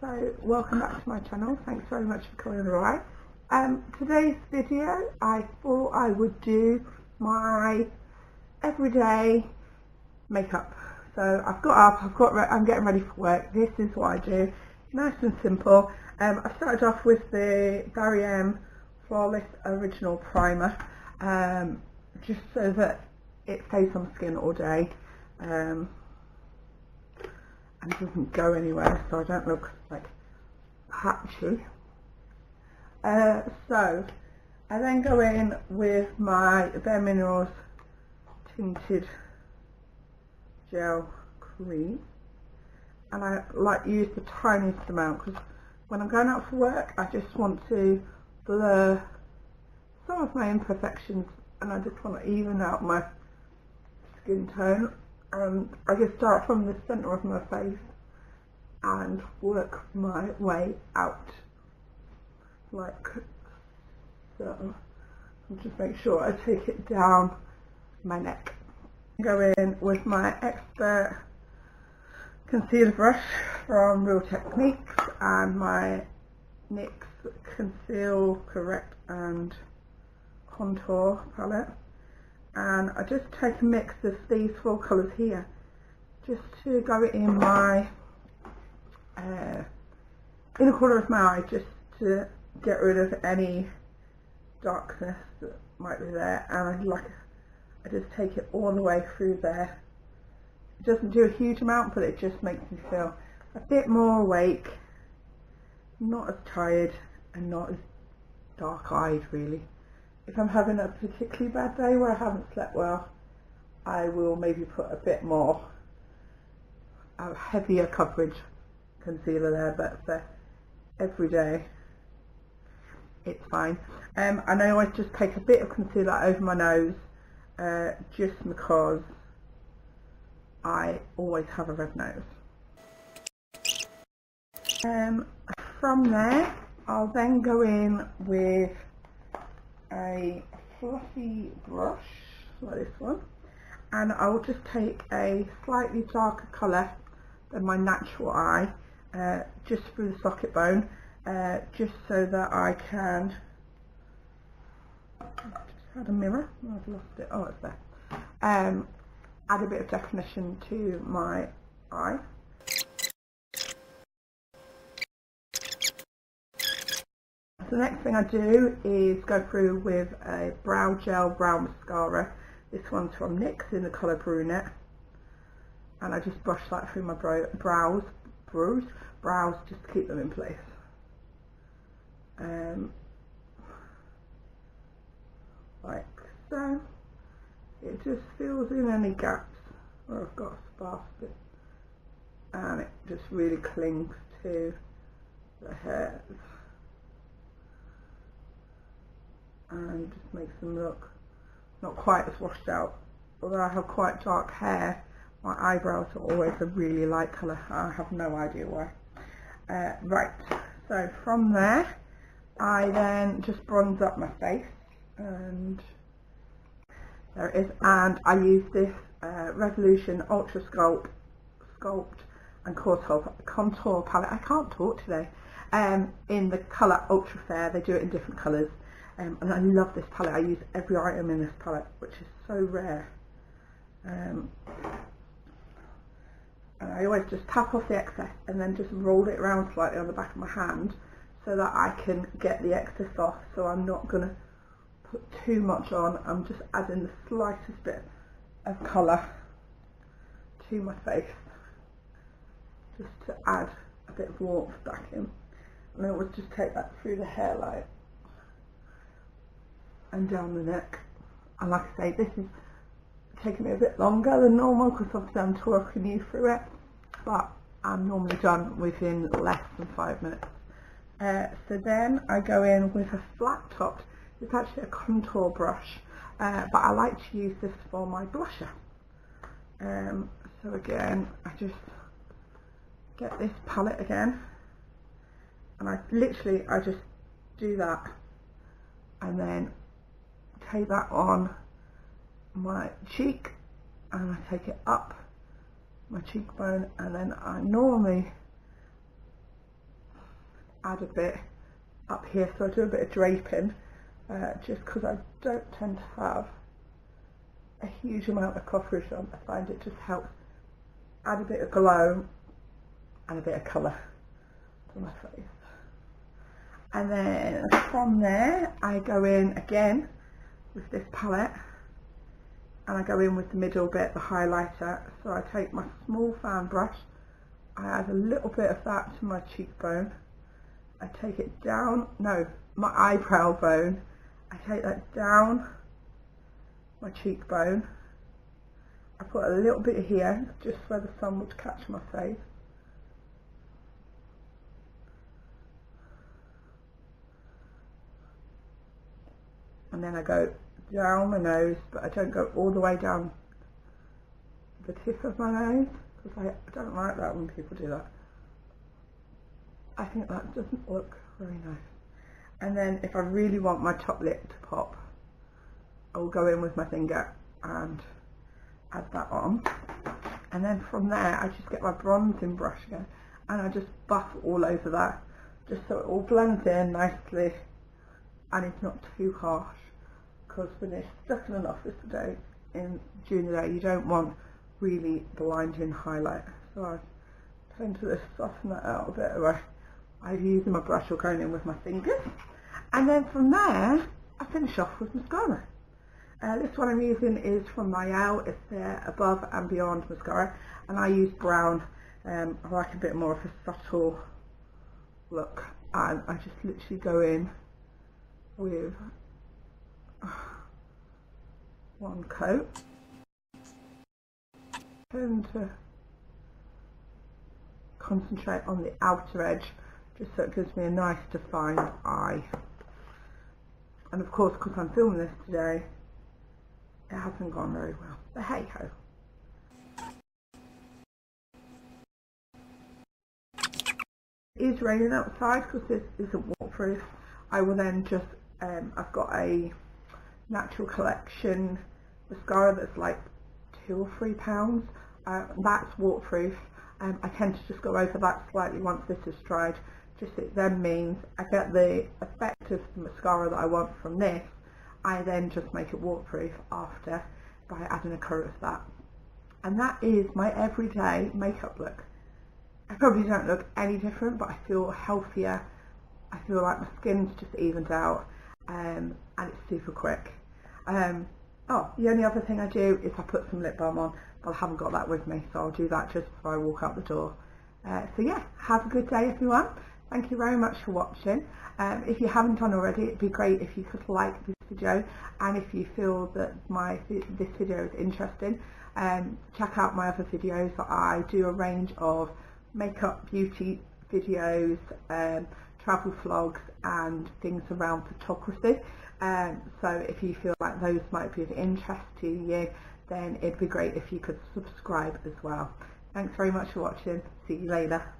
So welcome back to my channel. Thanks very much for coming along. Today's video I thought I would do my everyday makeup. So I've got up, I'm getting ready for work. This is what I do, nice and simple. I started off with the Barry M Flawless Original Primer, just so that it stays on skin all day. And doesn't go anywhere, so I don't look like patchy. So I then go in with my Bare Minerals Tinted Gel Cream, and I like use the tiniest amount because when I'm going out for work I just want to blur some of my imperfections and I just want to even out my skin tone. I just start from the centre of my face and work my way out like so. And just make sure I take it down my neck. Go in with my Expert concealer brush from Real Techniques and my NYX Conceal, Correct and Contour palette. And I just take a mix of these four colours here just to go in my inner corner of my eye, just to get rid of any darkness that might be there, and I just take it all the way through there. It doesn't do a huge amount, but it just makes me feel a bit more awake, not as tired and not as dark-eyed really. If I'm having a particularly bad day where I haven't slept well, I will maybe put a bit more heavier coverage concealer there, but for every day it's fine. And I always just take a bit of concealer over my nose, just because I always have a red nose. From there I'll then go in with a fluffy brush like this one, and I will just take a slightly darker colour than my natural eye, just through the socket bone, just so that I can, just had a mirror, I've lost it, oh it's there, add a bit of definition to my eye. The next thing I do is go through with a brow gel brow mascara. This one's from NYX in the colour Brunette, and I just brush that through my brows just to keep them in place. Like so. It just fills in any gaps where I've got a sparse bit, and it just really clings to the hairs and just makes them look not quite as washed out. Although I have quite dark hair, my eyebrows are always a really light colour. I have no idea why. Right, so from there I then just bronze up my face, and there it is. And I use this Revolution Ultra Sculpt and Contour palette. I can't talk today. In the colour Ultra Fair. They do it in different colours. And I love this palette. I use every item in this palette, which is so rare. And I always just tap off the excess and then just roll it around slightly on the back of my hand so that I can get the excess off. So I'm not going to put too much on. I'm just adding the slightest bit of colour to my face, just to add a bit of warmth back in. And I always just take that through the hairline and down the neck. And like I say, this is taking me a bit longer than normal because obviously I'm talking you through it, but I'm normally done within less than 5 minutes. So then I go in with a flat topped, it's actually a contour brush, but I like to use this for my blusher. So again, I just get this palette again, and I just do that, and then take that on my cheek, and I take it up my cheekbone, and then I normally add a bit up here, so I do a bit of draping, just because I don't tend to have a huge amount of coverage on. I find it just helps add a bit of glow and a bit of colour to my face. And then from there I go in again with this palette, and I go in with the middle bit, the highlighter. So I take my small fan brush, I add a little bit of that to my cheekbone, I take it down, no, my eyebrow bone, I take that down my cheekbone, I put a little bit here just where the sun would catch my face, and then I go down my nose, but I don't go all the way down the tip of my nose, because I don't like that when people do that. I think that doesn't look very nice. And then if I really want my top lip to pop, I'll go in with my finger and add that on. And then from there I just get my bronzing brush again and I just buff all over that, just so it all blends in nicely and it's not too harsh, because when you're stuck in an office today in during the day you don't want really blinding highlight. So I tend to just soften that out a bit, where I'm using my brush or going in with my fingers. And then from there I finish off with mascara. This one I'm using is from L'Oreal. It's their Above and Beyond mascara, and I use brown. I like a bit more of a subtle look, and I just literally go in with one coat. Tend to concentrate on the outer edge, just so it gives me a nice defined eye. And of course, because I'm filming this today, it hasn't gone very well, but hey ho. It is raining outside because this isn't waterproof. I will then just, I've got a Natural Collection mascara that's like £2 or £3. That's waterproof. I tend to just go over that slightly once this is dried. Just it then means I get the effect of the mascara that I want from this. I then just make it waterproof after by adding a coat of that. And that is my everyday makeup look. I probably don't look any different, but I feel healthier. I feel like my skin's just evened out, and it's super quick. Oh, the only other thing I do is I put some lip balm on, but I haven't got that with me, so I'll do that just before I walk out the door. So yeah, have a good day everyone. Thank you very much for watching. If you haven't done already, it'd be great if you could like this video, and if you feel that this video is interesting, check out my other videos. I do a range of makeup, beauty videos, travel vlogs and things around photography. So if you feel like those might be of interest to you, then it'd be great if you could subscribe as well. Thanks very much for watching. See you later. Bye.